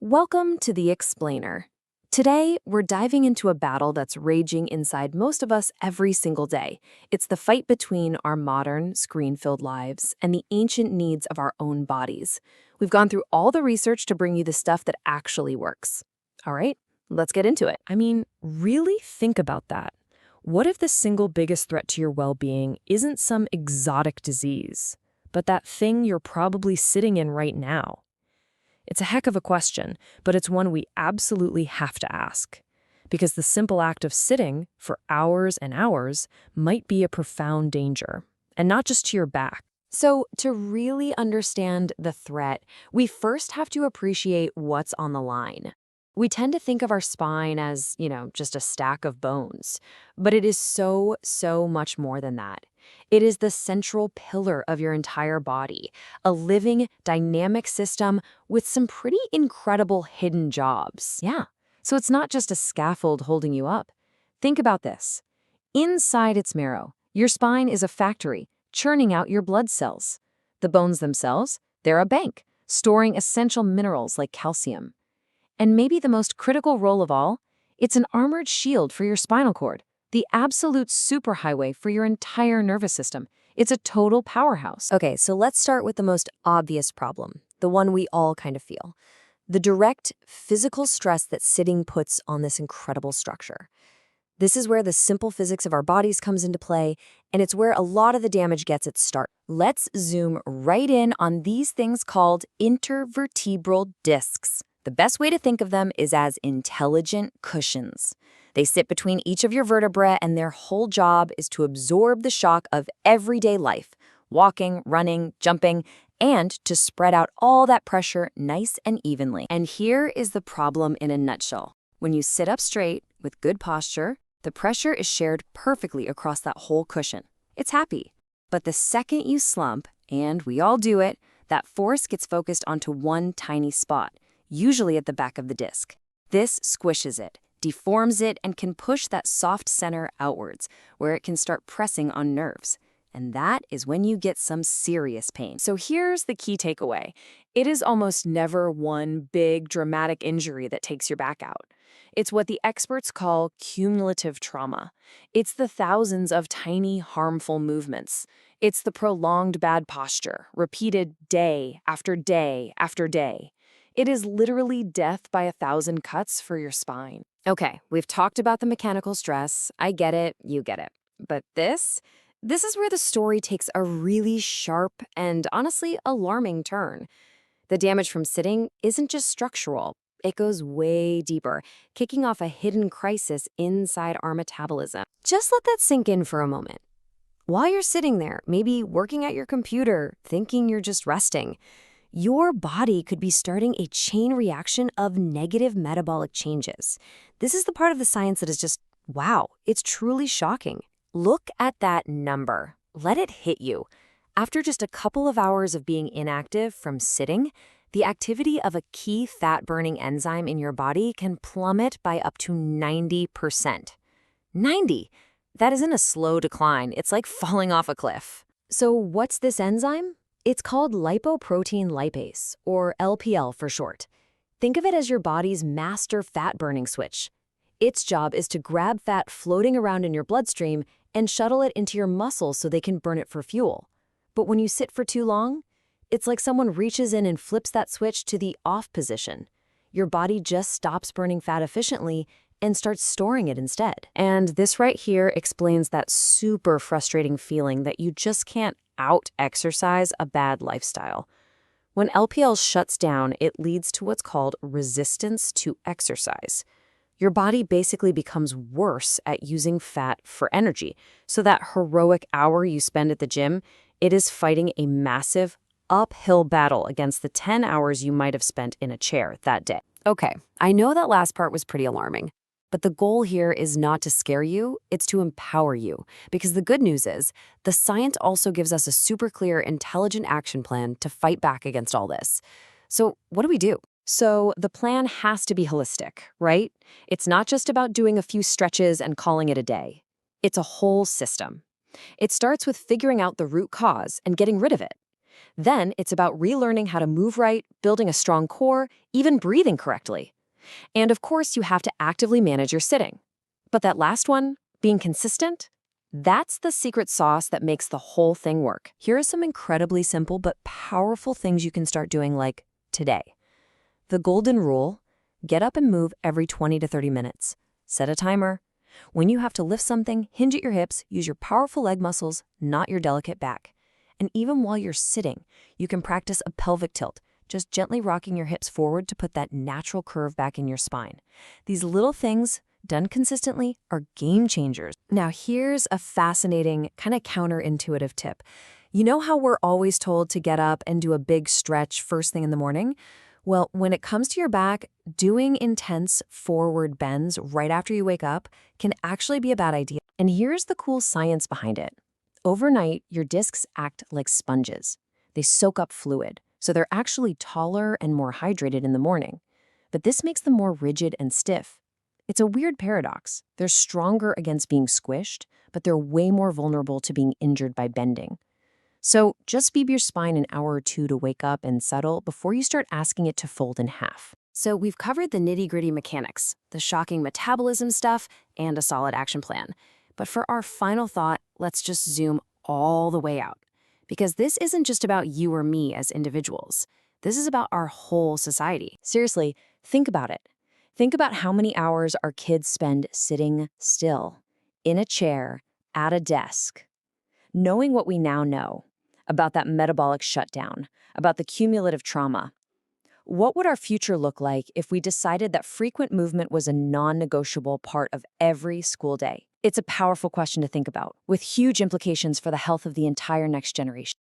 Welcome to The Explainer. Today, we're diving into a battle that's raging inside most of us every single day. It's the fight between our modern, screen-filled lives and the ancient needs of our own bodies. We've gone through all the research to bring you the stuff that actually works. All right, let's get into it. I mean, really think about that. What if the single biggest threat to your well-being isn't some exotic disease, but that thing you're probably sitting in right now? It's a heck of a question, but it's one we absolutely have to ask. Because the simple act of sitting for hours and hours might be a profound danger, and not just to your back. So, to really understand the threat, we first have to appreciate what's on the line. We tend to think of our spine as, just a stack of bones, but it is so much more than that. It is the central pillar of your entire body, a living, dynamic system with some pretty incredible hidden jobs. Yeah, so it's not just a scaffold holding you up. Think about this. Inside its marrow, your spine is a factory, churning out your blood cells. The bones themselves, they're a bank, storing essential minerals like calcium. And maybe the most critical role of all, it's an armored shield for your spinal cord. The absolute superhighway for your entire nervous system. It's a total powerhouse. Okay, so let's start with the most obvious problem, the one we all kind of feel. The direct physical stress that sitting puts on this incredible structure. This is where the simple physics of our bodies comes into play, and it's where a lot of the damage gets its start. Let's zoom right in on these things called intervertebral discs. The best way to think of them is as intelligent cushions. They sit between each of your vertebrae, and their whole job is to absorb the shock of everyday life, walking, running, jumping, and to spread out all that pressure nice and evenly. And here is the problem in a nutshell. When you sit up straight with good posture, the pressure is shared perfectly across that whole cushion. It's happy. But the second you slump, and we all do it, that force gets focused onto one tiny spot, usually at the back of the disc. This squishes it, deforms it, and can push that soft center outwards, where it can start pressing on nerves. And that is when you get some serious pain. So here's the key takeaway. It is almost never one big, dramatic injury that takes your back out. It's what the experts call cumulative trauma. It's the thousands of tiny, harmful movements. It's the prolonged bad posture, repeated day after day after day. It is literally death by 1,000 cuts for your spine. Okay, we've talked about the mechanical stress. I get it, you get it. But this is where the story takes a really sharp and honestly alarming turn. The damage from sitting isn't just structural. It goes way deeper, kicking off a hidden crisis inside our metabolism. Just let that sink in for a moment. While you're sitting there, maybe working at your computer, thinking you're just resting, your body could be starting a chain reaction of negative metabolic changes. This is the part of the science that is just, wow, it's truly shocking. Look at that number. Let it hit you. After just a couple of hours of being inactive from sitting, the activity of a key fat-burning enzyme in your body can plummet by up to 90%. 90! That isn't a slow decline. It's like falling off a cliff. So what's this enzyme? It's called lipoprotein lipase, or LPL for short. Think of it as your body's master fat-burning switch. Its job is to grab fat floating around in your bloodstream and shuttle it into your muscles so they can burn it for fuel. But when you sit for too long, it's like someone reaches in and flips that switch to the off position. Your body just stops burning fat efficiently and starts storing it instead. And this right here explains that super frustrating feeling that you just can't out-exercise a bad lifestyle. When LPL shuts down, it leads to what's called resistance to exercise. Your body basically becomes worse at using fat for energy. So that heroic hour you spend at the gym, it is fighting a massive uphill battle against the 10 hours you might have spent in a chair that day. Okay, I know that last part was pretty alarming. But the goal here is not to scare you, it's to empower you. Because the good news is, the science also gives us a super clear, intelligent action plan to fight back against all this. So what do we do? So the plan has to be holistic, right? It's not just about doing a few stretches and calling it a day. It's a whole system. It starts with figuring out the root cause and getting rid of it. Then it's about relearning how to move right, building a strong core, even breathing correctly. And of course, you have to actively manage your sitting. But that last one, being consistent, that's the secret sauce that makes the whole thing work. Here are some incredibly simple but powerful things you can start doing like today. The golden rule: get up and move every 20 to 30 minutes. Set a timer. When you have to lift something, hinge at your hips, use your powerful leg muscles, not your delicate back. And even while you're sitting, you can practice a pelvic tilt, just gently rocking your hips forward to put that natural curve back in your spine. These little things, done consistently, are game changers. Now here's a fascinating, kind of counterintuitive tip. You know how we're always told to get up and do a big stretch first thing in the morning? Well, when it comes to your back, doing intense forward bends right after you wake up can actually be a bad idea. And here's the cool science behind it. Overnight, your discs act like sponges. They soak up fluid, so they're actually taller and more hydrated in the morning. But this makes them more rigid and stiff. It's a weird paradox. They're stronger against being squished, but they're way more vulnerable to being injured by bending. So just give your spine an hour or two to wake up and settle before you start asking it to fold in half. So we've covered the nitty-gritty mechanics, the shocking metabolism stuff, and a solid action plan. But for our final thought, let's just zoom all the way out. Because this isn't just about you or me as individuals. This is about our whole society. Seriously, think about it. Think about how many hours our kids spend sitting still, in a chair, at a desk. Knowing what we now know about that metabolic shutdown, about the cumulative trauma, what would our future look like if we decided that frequent movement was a non-negotiable part of every school day? It's a powerful question to think about, with huge implications for the health of the entire next generation.